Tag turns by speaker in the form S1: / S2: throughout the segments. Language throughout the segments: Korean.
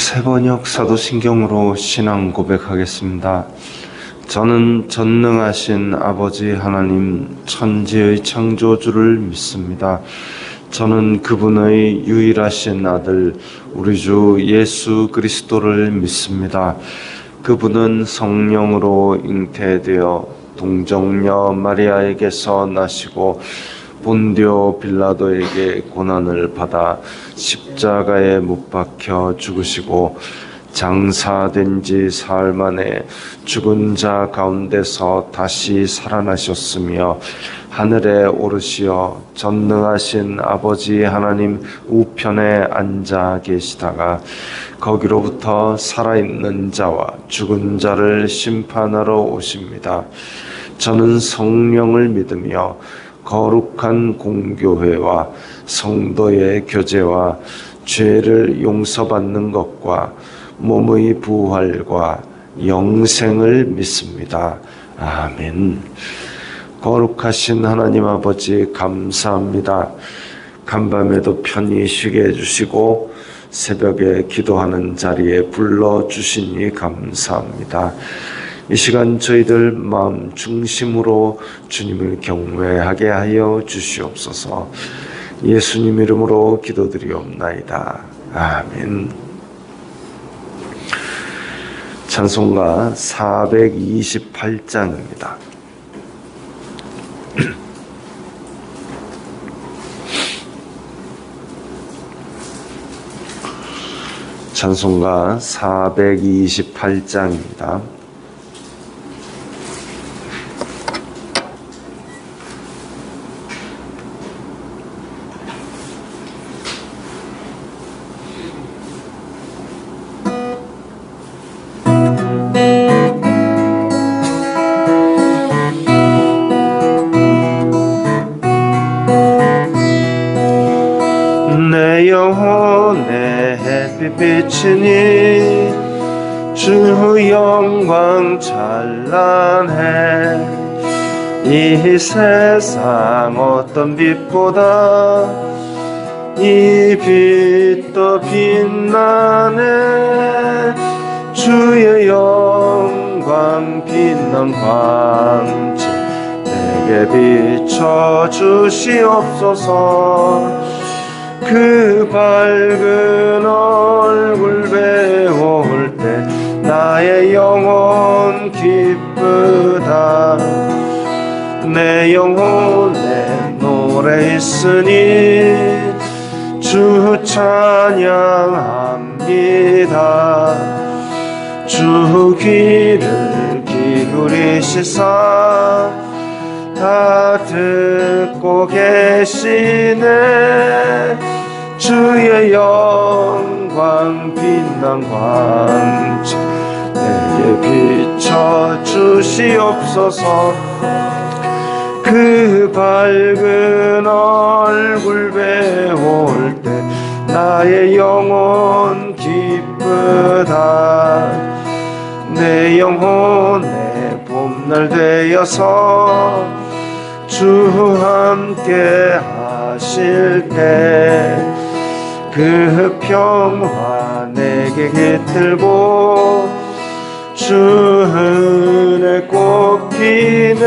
S1: 세번역 사도신경으로 신앙 고백하겠습니다. 저는 전능하신 아버지 하나님 천지의 창조주를 믿습니다. 저는 그분의 유일하신 아들 우리 주 예수 그리스도를 믿습니다. 그분은 성령으로 잉태되어 동정녀 마리아에게서 나시고 본디오 빌라도에게 고난을 받아 십자가에 못 박혀 죽으시고 장사된 지 사흘 만에 죽은 자 가운데서 다시 살아나셨으며 하늘에 오르시어 전능하신 아버지 하나님 우편에 앉아 계시다가 거기로부터 살아있는 자와 죽은 자를 심판하러 오십니다. 저는 성령을 믿으며 거룩한 공교회와 성도의 교제와 죄를 용서받는 것과 몸의 부활과 영생을 믿습니다. 아멘. 거룩하신 하나님 아버지 감사합니다. 간밤에도 편히 쉬게 해주시고 새벽에 기도하는 자리에 불러주시니 감사합니다. 이 시간 저희들 마음 중심으로 주님을 경외하게 하여 주시옵소서. 예수님 이름으로 기도드리옵나이다. 아멘. 찬송가 428장입니다. 찬송가 428장입니다.
S2: 내 영혼의 햇빛 비치니 주 영광 찬란해. 이 세상 어떤 빛보다 이 빛도 빛나네. 주의 영광 빛난 광채 내게 비춰 주시옵소서. 그 밝은 얼굴 배울 때 나의 영혼 기쁘다. 내 영혼에 노래 있으니 주 찬양합니다. 주 귀를 기울이시사 다 듣고 계시네. 주의 영광 빛난 광채 내게 비춰 주시옵소서. 그 밝은 얼굴 배울 때 나의 영혼 기쁘다. 내 영혼에 봄날 되어서 주 함께 하실 때 그 평화 내게 깃들고 주 은혜 꽃피네.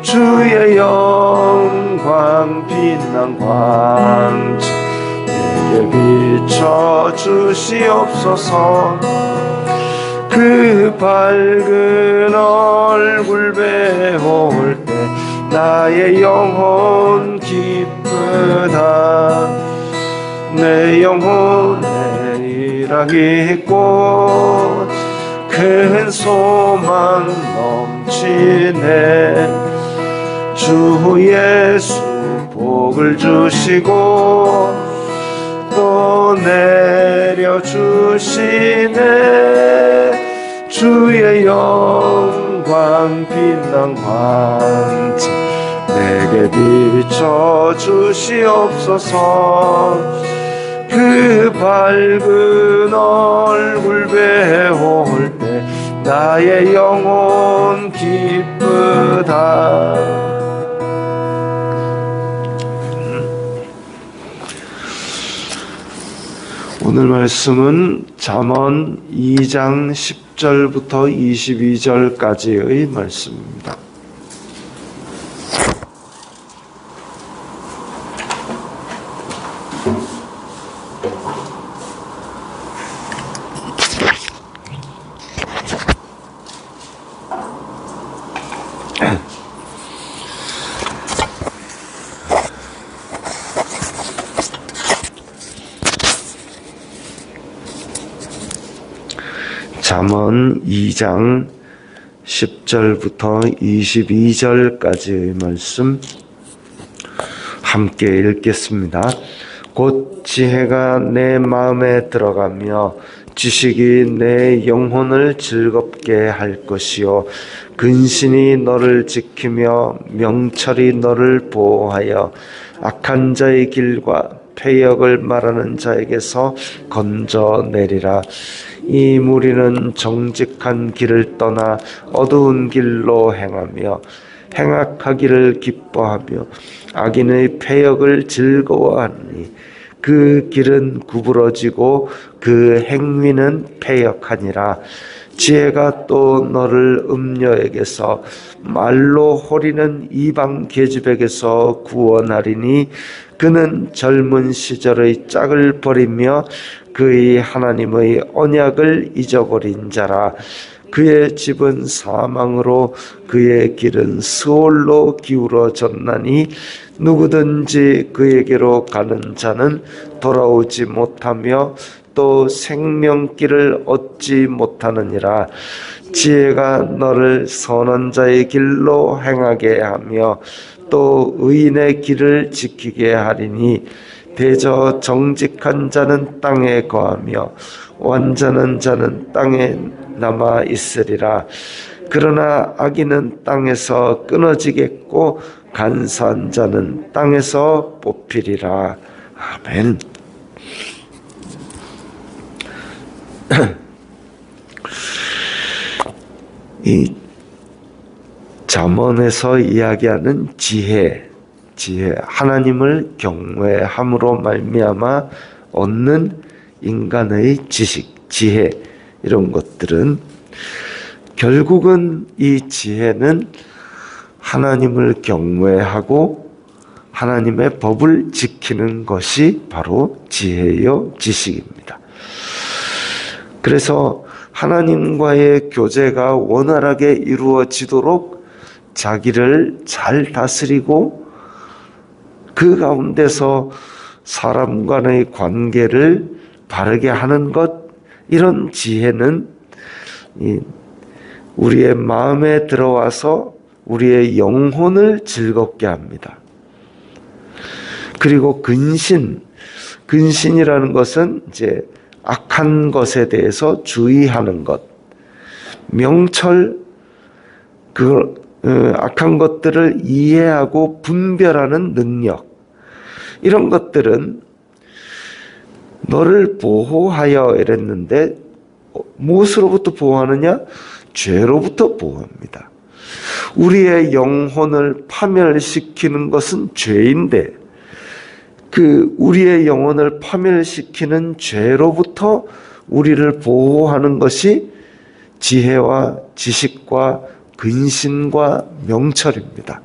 S2: 주의 영광 빛난 광채 내게 비춰 주시옵소서. 그 밝은 얼굴 배울 때 나의 영혼 기쁘다. 내 영혼에 일하기 꽃 큰 소망 넘치네. 주 예수 복을 주시고 또 내려주시네. 주의 영광 빛난 광채 내게 비춰 주시옵소서. 그 밝은 얼굴 배울 때 나의 영혼 기쁘다.
S1: 오늘 말씀은 잠언 2장 10절부터 22절까지의 말씀입니다. 잠언 2장 10절부터 22절까지의 말씀 함께 읽겠습니다. 곧 지혜가 내 마음에 들어가며 지식이 내 영혼을 즐겁게 할 것이요 근신이 너를 지키며 명철이 너를 보호하여 악한 자의 길과 패역을 말하는 자에게서 건져내리라. 이 무리는 정직한 길을 떠나 어두운 길로 행하며 행악하기를 기뻐하며 악인의 패역을 즐거워하니 그 길은 구부러지고 그 행위는 패역하니라. 지혜가 또 너를 음녀에게서 말로 호리는 이방 계집에게서 구원하리니 그는 젊은 시절의 짝을 버리며 그의 하나님의 언약을 잊어버린 자라. 그의 집은 사망으로 그의 길은 스올로 기울어졌나니 누구든지 그에게로 가는 자는 돌아오지 못하며 또 생명길을 얻지 못하느니라. 지혜가 너를 선한 자의 길로 행하게 하며 또 의인의 길을 지키게 하리니 대저 정직한 자는 땅에 거하며 완전한 자는 땅에 남아 있으리라. 그러나 악인은 땅에서 끊어지겠고 간사한 자는 땅에서 뽑히리라. 아멘. 이 잠언에서 이야기하는 지혜, 하나님을 경외함으로 말미암아 얻는 인간의 지식, 지혜 이런 것들은 결국은 이 지혜는 하나님을 경외하고 하나님의 법을 지키는 것이 바로 지혜요 지식입니다. 그래서 하나님과의 교제가 원활하게 이루어지도록 자기를 잘 다스리고 그 가운데서 사람 간의 관계를 바르게 하는 것, 이런 지혜는 우리의 마음에 들어와서 우리의 영혼을 즐겁게 합니다. 그리고 근신이라는 것은 이제 악한 것에 대해서 주의하는 것, 명철, 악한 것들을 이해하고 분별하는 능력, 이런 것들은 너를 보호하여 이랬는데 무엇으로부터 보호하느냐? 죄로부터 보호합니다. 우리의 영혼을 파멸시키는 것은 죄인데 우리의 영혼을 파멸시키는 죄로부터 우리를 보호하는 것이 지혜와 지식과 근신과 명철입니다.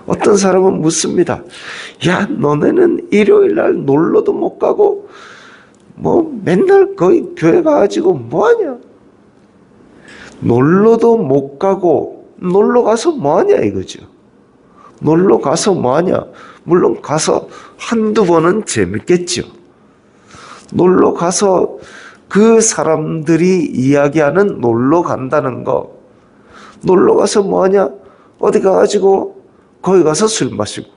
S1: 어떤 사람은 묻습니다. 야, 너네는 일요일날 놀러도 못 가고 맨날 거기 교회 가가지고 뭐하냐? 놀러도 못 가고 놀러 가서 뭐하냐 이거죠. 놀러 가서 뭐하냐? 물론 가서 한두 번은 재밌겠죠. 놀러 가서 그 사람들이 이야기하는 놀러 간다는 거, 놀러 가서 뭐하냐? 어디 가가지고 거기 가서 술 마시고,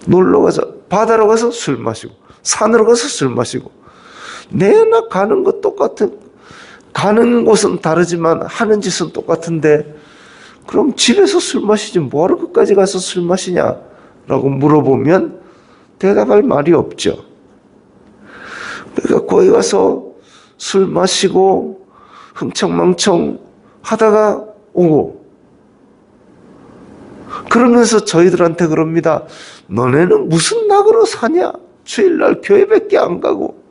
S1: 놀러 가서 바다로 가서 술 마시고, 산으로 가서 술 마시고, 내나 가는 것 똑같은, 가는 곳은 다르지만 하는 짓은 똑같은데 그럼 집에서 술 마시지 뭐하러 끝까지 가서 술 마시냐? 라고 물어보면 대답할 말이 없죠. 그러니까 거기 가서 술 마시고 흥청망청 하다가 오고, 그러면서 저희들한테 그럽니다. 너네는 무슨 낙으로 사냐? 주일날 교회밖에 안 가고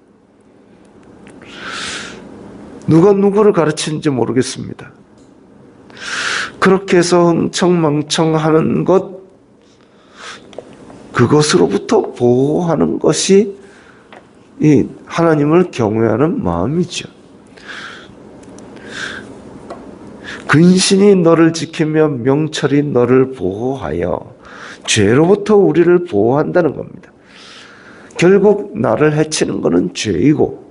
S1: 누가 누구를 가르치는지 모르겠습니다. 그렇게 해서 흥청망청하는 것, 그것으로부터 보호하는 것이 이 하나님을 경외하는 마음이죠. 근신이 너를 지키며 명철이 너를 보호하여 죄로부터 우리를 보호한다는 겁니다. 결국 나를 해치는 것은 죄이고,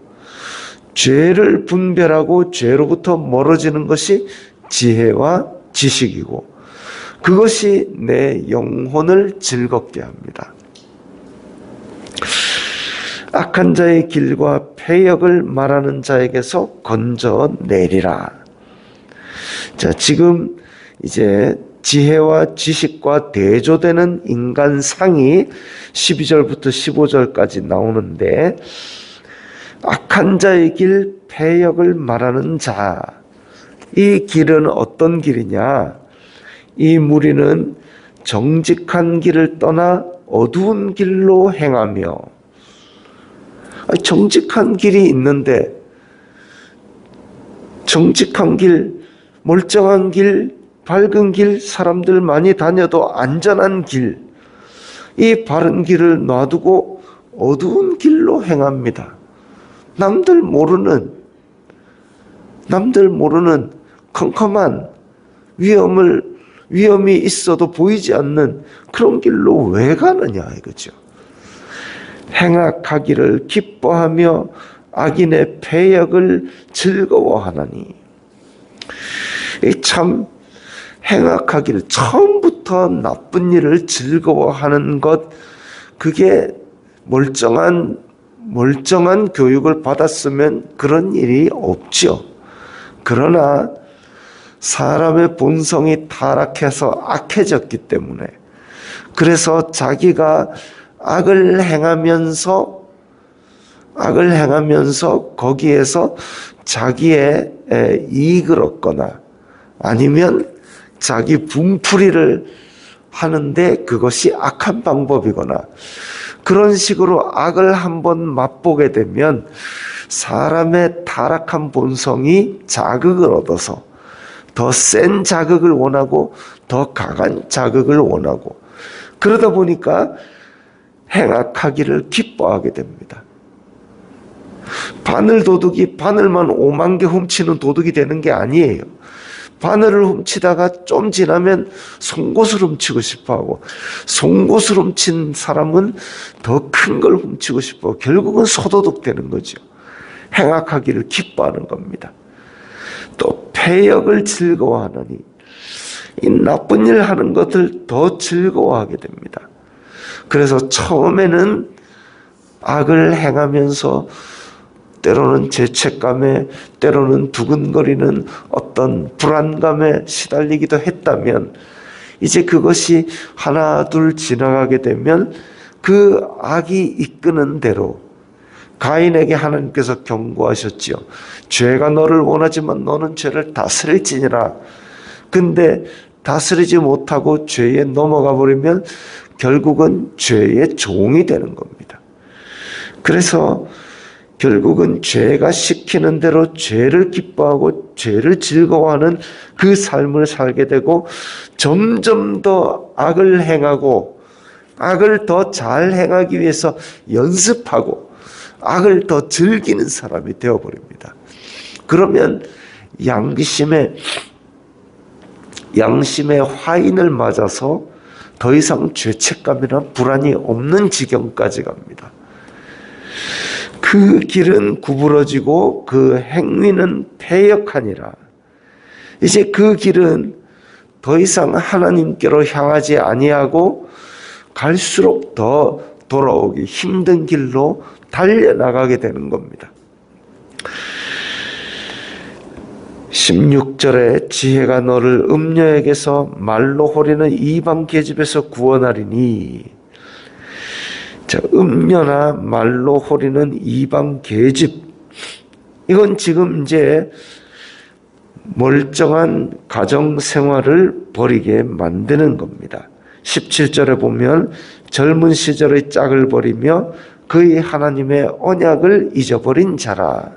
S1: 죄를 분별하고 죄로부터 멀어지는 것이 지혜와 지식이고, 그것이 내 영혼을 즐겁게 합니다. 악한 자의 길과 패역을 말하는 자에게서 건져내리라. 자, 지금 이제 지혜와 지식과 대조되는 인간상이 12절부터 15절까지 나오는데, 악한 자의 길, 패역을 말하는 자, 이 길은 어떤 길이냐? 이 무리는 정직한 길을 떠나 어두운 길로 행하며, 정직한 길이 있는데, 정직한 길, 멀쩡한 길, 밝은 길, 사람들 많이 다녀도 안전한 길, 이 바른 길을 놔두고 어두운 길로 행합니다. 남들 모르는 컴컴한 위험이 있어도 보이지 않는 그런 길로 왜 가느냐 이거죠. 행악하기를 기뻐하며 악인의 패역을 즐거워하나니. 참 행악하기를, 처음부터 나쁜 일을 즐거워하는 것, 그게 멀쩡한 교육을 받았으면 그런 일이 없죠. 그러나 사람의 본성이 타락해서 악해졌기 때문에, 그래서 자기가 악을 행하면서 거기에서 자기의 이익을 얻거나 아니면 자기 분풀이를 하는데 그것이 악한 방법이거나, 그런 식으로 악을 한번 맛보게 되면 사람의 타락한 본성이 자극을 얻어서 더 센 자극을 원하고 더 강한 자극을 원하고, 그러다 보니까 행악하기를 기뻐하게 됩니다. 바늘도둑이 바늘만 5만 개 훔치는 도둑이 되는 게 아니에요. 바늘을 훔치다가 좀 지나면 송곳을 훔치고 싶어하고, 송곳을 훔친 사람은 더 큰 걸 훔치고 싶어 결국은 소도둑 되는 거죠. 행악하기를 기뻐하는 겁니다. 또 패역을 즐거워하느니, 이 나쁜 일 하는 것을 더 즐거워하게 됩니다. 그래서 처음에는 악을 행하면서 때로는 죄책감에, 때로는 두근거리는 어떤 불안감에 시달리기도 했다면, 이제 그것이 하나 둘 지나가게 되면 그 악이 이끄는 대로, 가인에게 하나님께서 경고하셨지요. 죄가 너를 원하지만 너는 죄를 다스릴지니라. 근데 다스리지 못하고 죄에 넘어가 버리면 결국은 죄의 종이 되는 겁니다. 그래서 결국은 죄가 시키는 대로 죄를 기뻐하고 죄를 즐거워하는 그 삶을 살게 되고, 점점 더 악을 행하고 악을 더 잘 행하기 위해서 연습하고 악을 더 즐기는 사람이 되어버립니다. 그러면 양심의 화인을 맞아서 더 이상 죄책감이나 불안이 없는 지경까지 갑니다. 그 길은 구부러지고 그 행위는 패역하니라. 이제 그 길은 더 이상 하나님께로 향하지 아니하고 갈수록 더 돌아오기 힘든 길로 달려나가게 되는 겁니다. 16절에 지혜가 너를 음녀에게서 말로 호리는 이방 계집에서 구원하리니. 자, 음녀나 말로 호리는 이방 계집, 이건 지금 이제 멀쩡한 가정 생활을 버리게 만드는 겁니다. 17절에 보면 젊은 시절의 짝을 버리며 그의 하나님의 언약을 잊어버린 자라.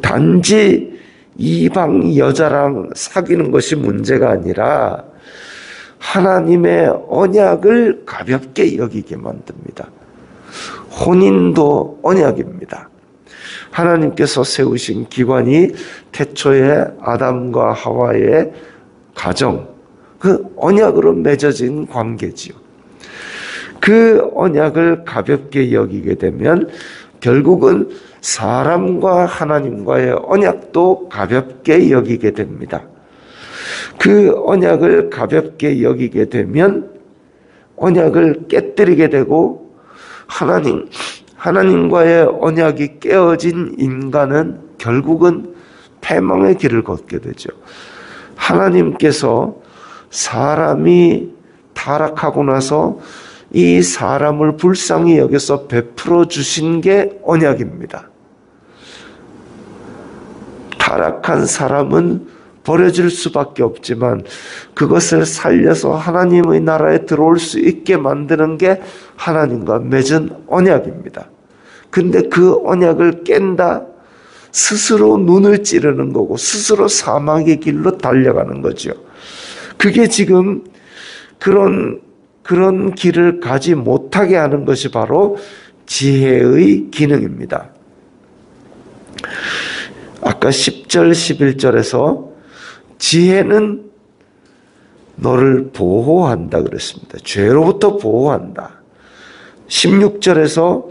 S1: 단지 이방 여자랑 사귀는 것이 문제가 아니라 하나님의 언약을 가볍게 여기게 만듭니다. 혼인도 언약입니다. 하나님께서 세우신 기관이 태초에 아담과 하와의 가정, 그 언약으로 맺어진 관계지요. 그 언약을 가볍게 여기게 되면 결국은 사람과 하나님과의 언약도 가볍게 여기게 됩니다. 그 언약을 가볍게 여기게 되면 언약을 깨뜨리게 되고 하나님과의 언약이 깨어진 인간은 결국은 패망의 길을 걷게 되죠. 하나님께서 사람이 타락하고 나서 이 사람을 불쌍히 여겨서 베풀어 주신 게 언약입니다. 타락한 사람은 버려질 수밖에 없지만 그것을 살려서 하나님의 나라에 들어올 수 있게 만드는 게 하나님과 맺은 언약입니다. 근데 그 언약을 깬다? 스스로 눈을 찌르는 거고 스스로 사망의 길로 달려가는 거죠. 그게 지금 그런 길을 가지 못하게 하는 것이 바로 지혜의 기능입니다. 아까 10절, 11절에서 지혜는 너를 보호한다 그랬습니다. 죄로부터 보호한다. 16절에서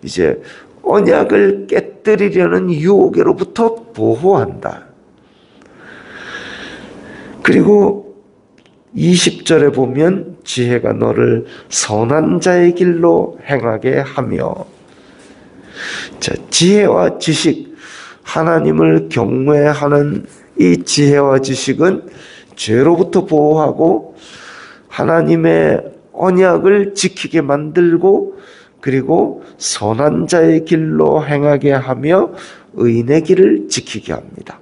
S1: 이제 언약을 깨뜨리려는 유혹으로부터 보호한다. 그리고 20절에 보면 지혜가 너를 선한 자의 길로 행하게 하며, 자, 지혜와 지식, 하나님을 경외하는 이 지혜와 지식은 죄로부터 보호하고 하나님의 언약을 지키게 만들고 그리고 선한 자의 길로 행하게 하며 의인의 길을 지키게 합니다.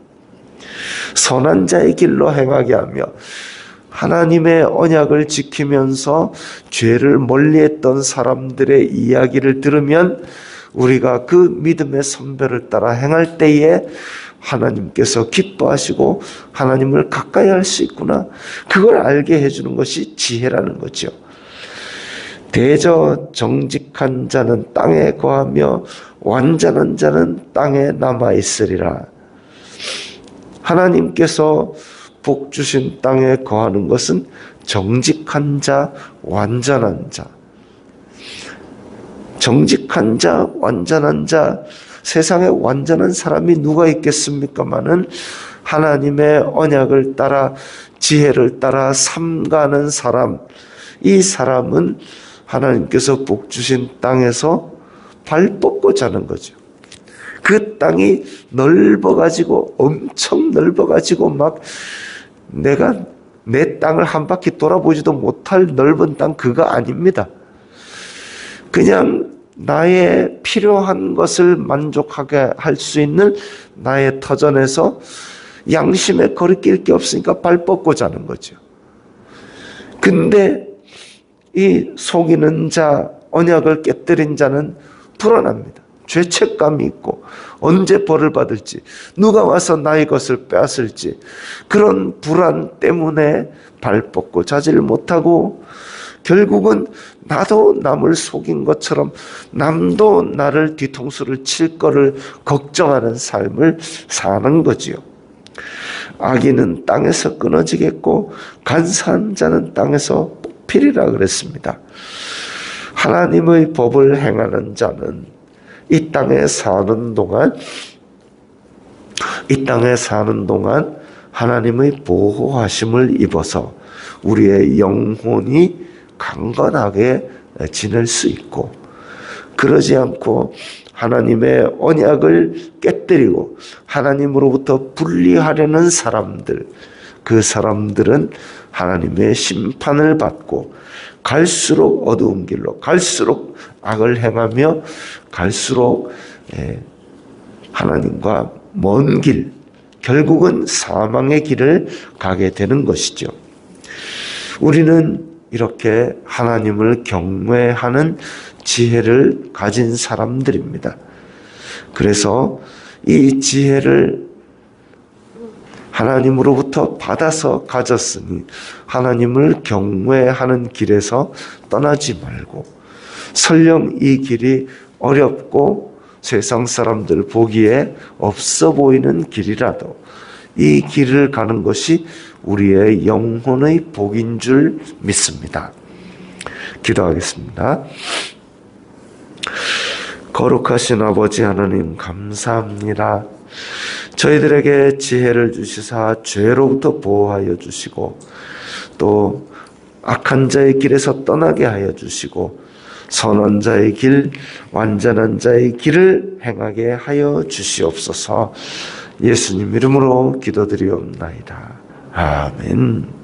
S1: 선한 자의 길로 행하게 하며 하나님의 언약을 지키면서 죄를 멀리했던 사람들의 이야기를 들으면 우리가 그 믿음의 선배를 따라 행할 때에 하나님께서 기뻐하시고 하나님을 가까이 할 수 있구나. 그걸 알게 해주는 것이 지혜라는 거죠. 대저 정직한 자는 땅에 거하며 완전한 자는 땅에 남아있으리라. 하나님께서 복 주신 땅에 거하는 것은 정직한 자, 완전한 자. 정직한 자, 완전한 자, 세상에 완전한 사람이 누가 있겠습니까마는 하나님의 언약을 따라 지혜를 따라 삼가는 사람, 이 사람은 하나님께서 복 주신 땅에서 발 뻗고 자는 거죠. 그 땅이 넓어가지고 엄청 넓어가지고 막 내가 내 땅을 한 바퀴 돌아보지도 못할 넓은 땅 그거 아닙니다. 그냥 나의 필요한 것을 만족하게 할 수 있는 나의 터전에서 양심에 거리낄 게 없으니까 발 뻗고 자는 거죠. 근데 이 속이는 자, 언약을 깨뜨린 자는 불안합니다. 죄책감이 있고 언제 벌을 받을지, 누가 와서 나의 것을 빼앗을지, 그런 불안 때문에 발 뻗고 자질 못하고 결국은 나도 남을 속인 것처럼 남도 나를 뒤통수를 칠 거를 걱정하는 삶을 사는 거지요. 악인은 땅에서 끊어지겠고 간사한 자는 땅에서 뽑히리라 그랬습니다. 하나님의 법을 행하는 자는 이 땅에 사는 동안 하나님의 보호하심을 입어서 우리의 영혼이 강건하게 지낼 수 있고, 그러지 않고 하나님의 언약을 깨뜨리고 하나님으로부터 분리하려는 사람들, 그 사람들은 하나님의 심판을 받고 갈수록 어두운 길로, 갈수록 악을 행하며 갈수록 하나님과 먼 길, 결국은 사망의 길을 가게 되는 것이죠. 우리는 이렇게 하나님을 경외하는 지혜를 가진 사람들입니다. 그래서 이 지혜를 하나님으로부터 받아서 가졌으니 하나님을 경외하는 길에서 떠나지 말고, 설령 이 길이 어렵고 세상 사람들 보기에 없어 보이는 길이라도 이 길을 가는 것이 우리의 영혼의 복인 줄 믿습니다. 기도하겠습니다. 거룩하신 아버지 하나님, 감사합니다. 저희들에게 지혜를 주시사 죄로부터 보호하여 주시고, 또 악한 자의 길에서 떠나게 하여 주시고, 선한 자의 길, 완전한 자의 길을 행하게 하여 주시옵소서. 예수님 이름으로 기도드리옵나이다. 아멘.